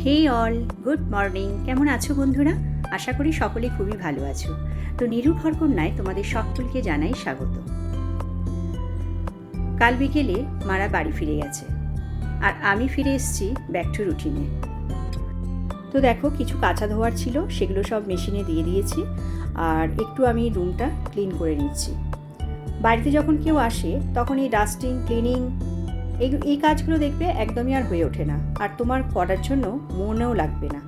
হে all, good morning. কেমন আছো বন্ধুরা? আশা করি সকলে খুবই ভালো আছো। তো নিরু ঘরকন্যায় তোমাদের সকলকে জানাই স্বাগত। কাল বিকেলে মারা বাড়ি ফিরে গেছে, আর আমি ফিরে এসেছি ব্যাক টু রুটিনে। তো দেখো, কিছু কাঁচা ধোয়ার ছিল, সেগুলো সব মেশিনে দিয়ে দিয়েছি, আর একটু আমি রুমটা ক্লিন করে নিচ্ছি। বাড়িতে যখন কেউ আসে তখন এই ডাস্টিং, ক্লিনিং, এই কাজগুলো দেখবে একদমই আর হয়ে ওঠে না, আর তোমার করার জন্য মনেও লাগবে না।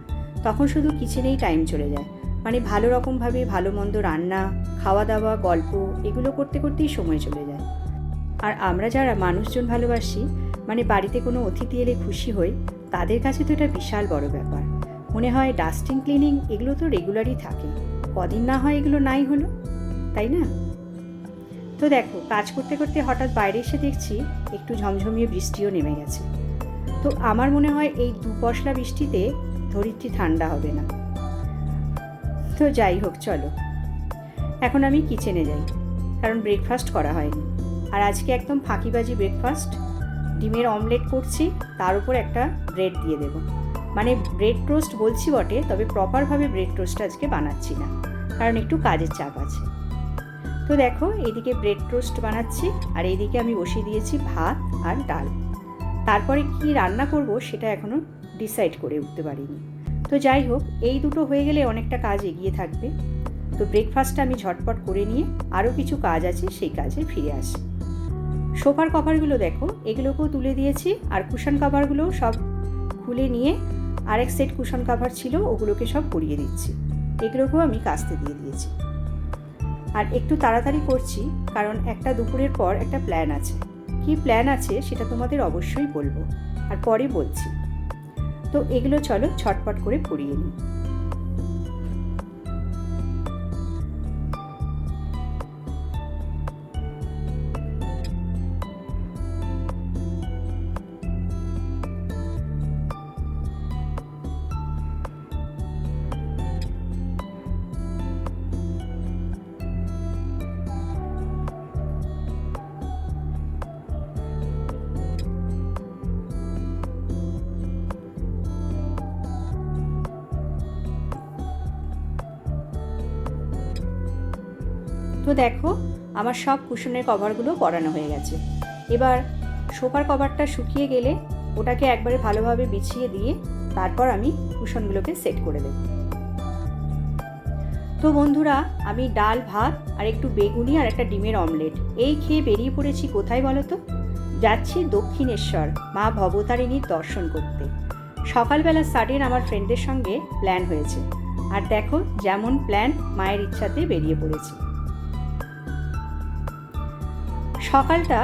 তখন শুধু কিচেনেই টাইম চলে যায়, মানে ভালো রকমভাবে ভালো মন্দ রান্না, খাওয়া দাওয়া, গল্প, এগুলো করতে করতেই সময় চলে যায়। আর আমরা যারা মানুষজন ভালোবাসি, মানে বাড়িতে কোনো অতিথি এলে খুশি হই, তাদের কাছে তো এটা বিশাল বড় ব্যাপার। মনে হয় ডাস্টিং, ক্লিনিং এগুলো তো রেগুলারই থাকে, কদিন না হয় এগুলো নাই হলো, তাই না? তো দেখো, কাজ করতে করতে হঠাৎ বাইরে এসে দেখছি একটু ঝমঝমিয়ে বৃষ্টিও নেমে গেছে। তো আমার মনে হয় এই দুপশলা বৃষ্টিতে ধরিত্রী ঠান্ডা হবে না। তো যাই হোক, চলো এখন আমি কিচেনে যাই, কারণ ব্রেকফাস্ট করা হয়নি। আর আজকে একদম ফাঁকিবাজি ব্রেকফাস্ট, ডিমের অমলেট করছি, তার উপর একটা ব্রেড দিয়ে দেবো। মানে ব্রেড টোস্ট বলছি বটে, তবে প্রপারভাবে ব্রেড টোস্ট আজকে বানাচ্ছি না, কারণ একটু কাজের চাপ আছে। তো দেখো, এইদিকে ব্রেড টোস্ট বানাচ্ছি, আর এইদিকে আমি বসিয়ে দিয়েছি ভাত আর ডাল। তারপরে কি রান্না করব সেটা এখনও ডিসাইড করে উঠতে পারিনি। তো যাই হোক, এই দুটো হয়ে গেলে অনেকটা কাজ এগিয়ে থাকবে। তো ব্রেকফাস্টটা আমি ঝটপট করে নিয়ে আরও কিছু কাজ আছে, সেই কাজে ফিরে আসি। সোফার কভারগুলো দেখো, এগুলোকেও তুলে দিয়েছি, আর কুশন কভারগুলোও সব খুলে নিয়ে আরেক সেট কুশন কভার ছিল, ওগুলোকে সব পরিয়ে দিচ্ছি। এগুলোকেও আমি কাচতে দিয়ে দিয়েছি। আর একটু তাড়াতাড়ি করছি, কারণ একটা দুপুরের পর একটা প্ল্যান আছে। কি প্ল্যান আছে সেটা তোমাদের অবশ্যই বলবো, আর পরে বলছি। তো এগুলো চলো ছটপট করে পরিয়ে নিই। তো দেখো, আমার সব কুশনের কভারগুলো পরানো হয়ে গেছে। এবার সোফার কভারটা শুকিয়ে গেলে ওটাকে একবারে ভালোভাবে বিছিয়ে দিয়ে তারপর আমি কুশনগুলোকে সেট করে দেব। তো বন্ধুরা, আমি ডাল, ভাত আর একটু বেগুনি আর একটা ডিমের অমলেট এই খেয়ে বেরিয়ে পড়েছি। কোথায় বলো তো? যাচ্ছি দক্ষিণেশ্বর মা ভবতারিণীর দর্শন করতে। সকালবেলা সাডেন আমার ফ্রেন্ডদের সঙ্গে প্ল্যান হয়েছে, আর দেখো যেমন প্ল্যান, মায়ের ইচ্ছাতে বেরিয়ে পড়েছি। সকালটা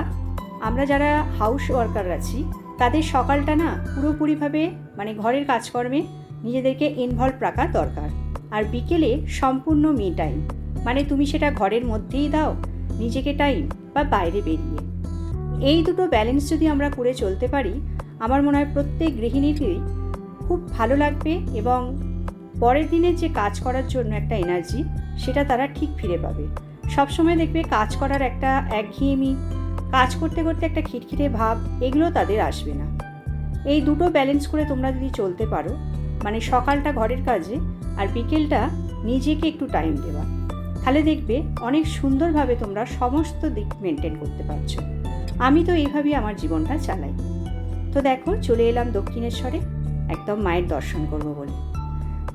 আমরা যারা হাউস ওয়ার্কার আছি, তাদের সকালটা না পুরোপুরিভাবে মানে ঘরের কাজকর্মে নিজেদেরকে ইনভলভ রাখা দরকার। আর বিকেলে সম্পূর্ণ মি টাইম, মানে তুমি সেটা ঘরের মধ্যেই দাও নিজেকে টাইম, বা বাইরে বেরিয়ে। এই দুটো ব্যালেন্স যদি আমরা করে চলতে পারি, আমার মনে হয় প্রত্যেক গৃহিণীরই খুব ভালো লাগবে, এবং পরের দিনের যে কাজ করার জন্য একটা এনার্জি, সেটা তারা ঠিক ফিরে পাবে। সবসময় দেখবে কাজ করার একটা একঘেয়েমি, কাজ করতে করতে একটা খিটখিটে ভাব, এগুলো তাদের আসবে না। এই দুটো ব্যালেন্স করে তোমরা যদি চলতে পারো, মানে সকালটা ঘরের কাজে আর বিকেলটা নিজেকে একটু টাইম দেওয়া, তাহলে দেখবে অনেক সুন্দরভাবে তোমরা সমস্ত দিক মেনটেন করতে পারছো। আমি তো এইভাবেই আমার জীবনটা চালাই। তো দেখো, চলে এলাম দক্ষিণেশ্বরে একদম মায়ের দর্শন করবো বলে।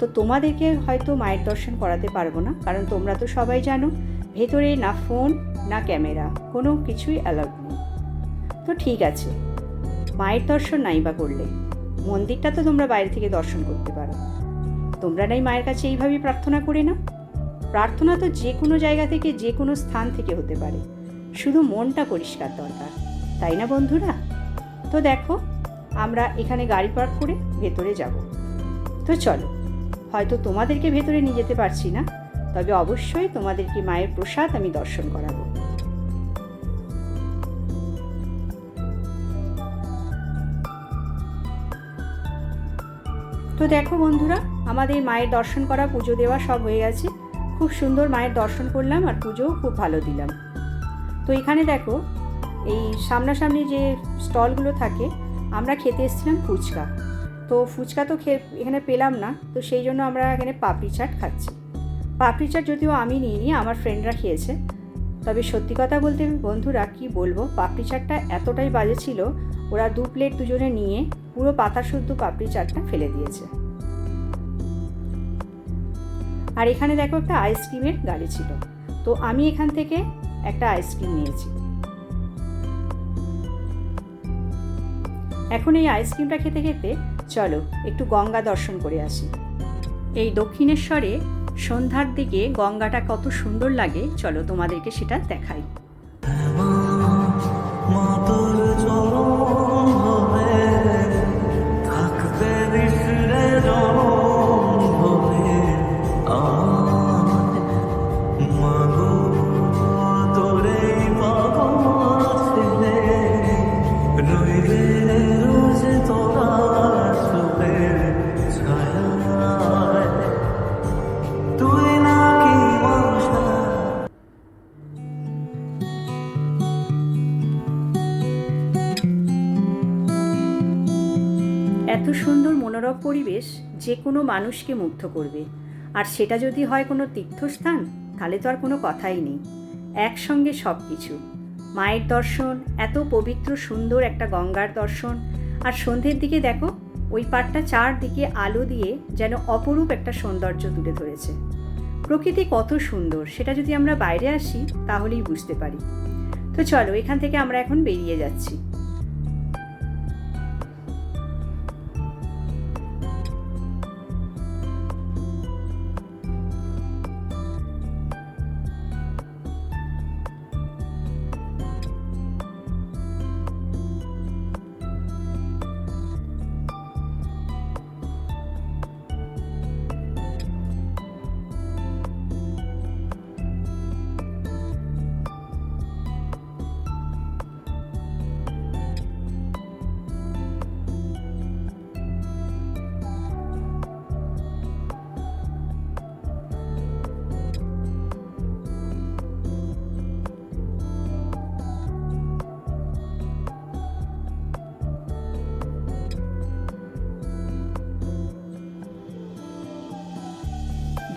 তো তোমাদেরকে হয়তো মায়ের দর্শন করাতে পারবো না, কারণ তোমরা তো সবাই জানো ভেতরে না ফোন না ক্যামেরা, কোনো কিছুই অ্যালাউড নেই। তো ঠিক আছে, মায়ের দর্শন নাই বা করলে মন্দিরটা তো তোমরা বাইরে থেকে দর্শন করতে পারো। তোমরা নাই মায়ের কাছে এইভাবেই প্রার্থনা করে নাও। প্রার্থনা তো যে কোনো জায়গা থেকে, যে কোনো স্থান থেকে হতে পারে, শুধু মনটা পরিষ্কার দরকার, তাই না বন্ধুরা? তো দেখো, আমরা এখানে গাড়ি পার্ক করে ভেতরে যাব। তো চলো, হয়তো তোমাদেরকে ভেতরে নিয়ে যেতে পারছি না, তবে অবশ্যই তোমাদেরকে মায়ের প্রসাদ আমি দর্শন করাবো। তো দেখো বন্ধুরা, আমাদের মায়ের দর্শন করা, পুজো দেওয়া সব হয়ে গেছে। খুব সুন্দর মায়ের দর্শন করলাম, আর পুজোও খুব ভালো দিলাম। তো এখানে দেখো, এই সামনাসামনি যে স্টলগুলো থাকে, আমরা খেতে এসেছিলাম ফুচকা। তো ফুচকা তো এখানে পেলাম না, তো সেই জন্য আমরা এখানে পাপড়ি চাট খাচ্ছি। পাপড়ি চাট যদিও আমি নিইনি, আমার ফ্রেন্ডরা খেয়েছে। তবে সত্যি কথা বলতে বন্ধুরা কি বলবো, পাপড়ি চাটটা এতটাই বাজে ছিল, ওরা 2 প্লেট দুজনে নিয়ে পুরো পাতা শুদ্ধ পাপড়ি চাটটা ফেলে দিয়েছে। আর এখানে দেখো একটা আইসক্রিমের গাড়ি ছিল, তো আমি এখান থেকে একটা আইসক্রিম নিয়েছি। এখন এই আইসক্রিমটা খেতে খেতে চলো একটু গঙ্গা দর্শন করে আসি। এই দক্ষিণেশ্বরে সন্ধ্যার দিকে গঙ্গাটা কত সুন্দর লাগে, চলো তোমাদেরকে সেটা দেখাই। এত সুন্দর মনোরম পরিবেশ যে কোনো মানুষকে মুগ্ধ করবে, আর সেটা যদি হয় কোনো তীর্থস্থান তাহলে তো আর কোনো কথাই নেই। একসঙ্গে সব কিছু, মায়ের দর্শন, এত পবিত্র সুন্দর একটা গঙ্গার দর্শন, আর সন্ধ্যের দিকে দেখো ওই পাড়টা চারদিকে আলো দিয়ে যেন অপরূপ একটা সৌন্দর্য তুলে ধরেছে। প্রকৃতি কত সুন্দর সেটা যদি আমরা বাইরে আসি তাহলেই বুঝতে পারি। তো চলো এখান থেকে আমরা এখন বেরিয়ে যাচ্ছি।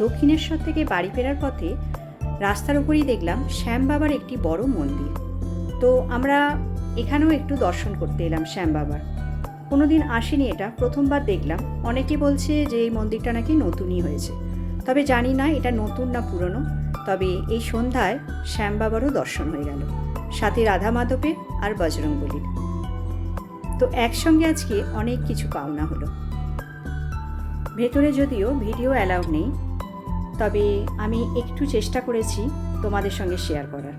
দক্ষিণেশ্বর থেকে বাড়ি ফেরার পথে রাস্তার উপরেই দেখলাম শ্যাম বাবার একটি বড় মন্দির। তো আমরা এখানেও একটু দর্শন করতে এলাম শ্যাম বাবার। কোনোদিন আসিনি, এটা প্রথমবার দেখলাম। অনেকে বলছে যে এই মন্দিরটা নাকি নতুনই হয়েছে, তবে জানি না এটা নতুন না পুরনো। তবে এই সন্ধ্যায় শ্যাম বাবারও দর্শন হয়ে গেল, সাথে রাধা মাধবের আর বজরংবলীর। তো একসঙ্গে আজকে অনেক কিছু পাওনা হলো। ভেতরে যদিও ভিডিও অ্যালাউ নেই, তবে আমি একটু চেষ্টা করেছি তোমাদের সঙ্গে শেয়ার করার।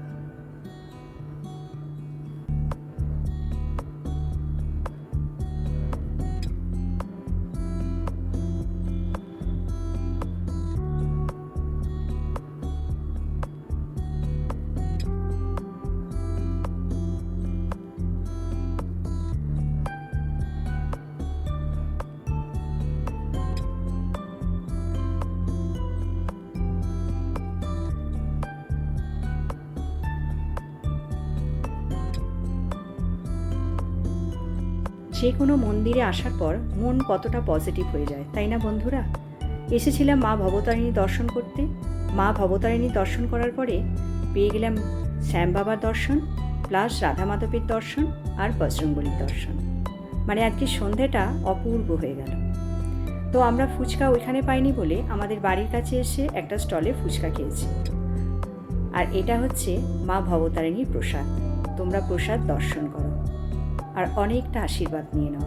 যে কোনো মন্দিরে আসার পর মন কতটা পজিটিভ হয়ে যায়, তাই না বন্ধুরা? এসেছিলাম মা ভবতারিণী দর্শন করতে। মা ভবতারিণী দর্শন করার পরে পেয়ে গেলাম শ্যাম বাবার দর্শন, প্লাস রাধা মাধবের দর্শন আর বজরংবলীর দর্শন। মানে আজকে সন্ধেটা অপূর্ব হয়ে গেল। তো আমরা ফুচকা ওইখানে পাইনি বলে আমাদের বাড়ির কাছে এসে একটা স্টলে ফুচকা খেয়েছি। আর এটা হচ্ছে মা ভবতারিণীর প্রসাদ। তোমরা প্রসাদ দর্শন করো আর অনেকটা আশীর্বাদ নিয়ে নাও।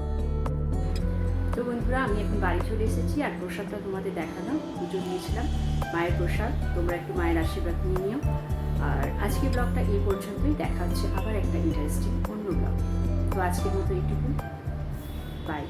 তো বন্ধুরা, আমি এখন বাড়ি চলে এসেছি আর প্রসাদটা তোমাদের দেখালাম। পুজো দিয়েছিলাম, মায়ের প্রসাদ। তোমরা একটু মায়ের আশীর্বাদ নিয়ে নিও। আর আজকে ব্লগটা এই পর্যন্তই। দেখা হচ্ছে আবার একটা ইন্টারেস্টিং অন্য ব্লগ। তো আজকের মতো এইটুকু, বাই।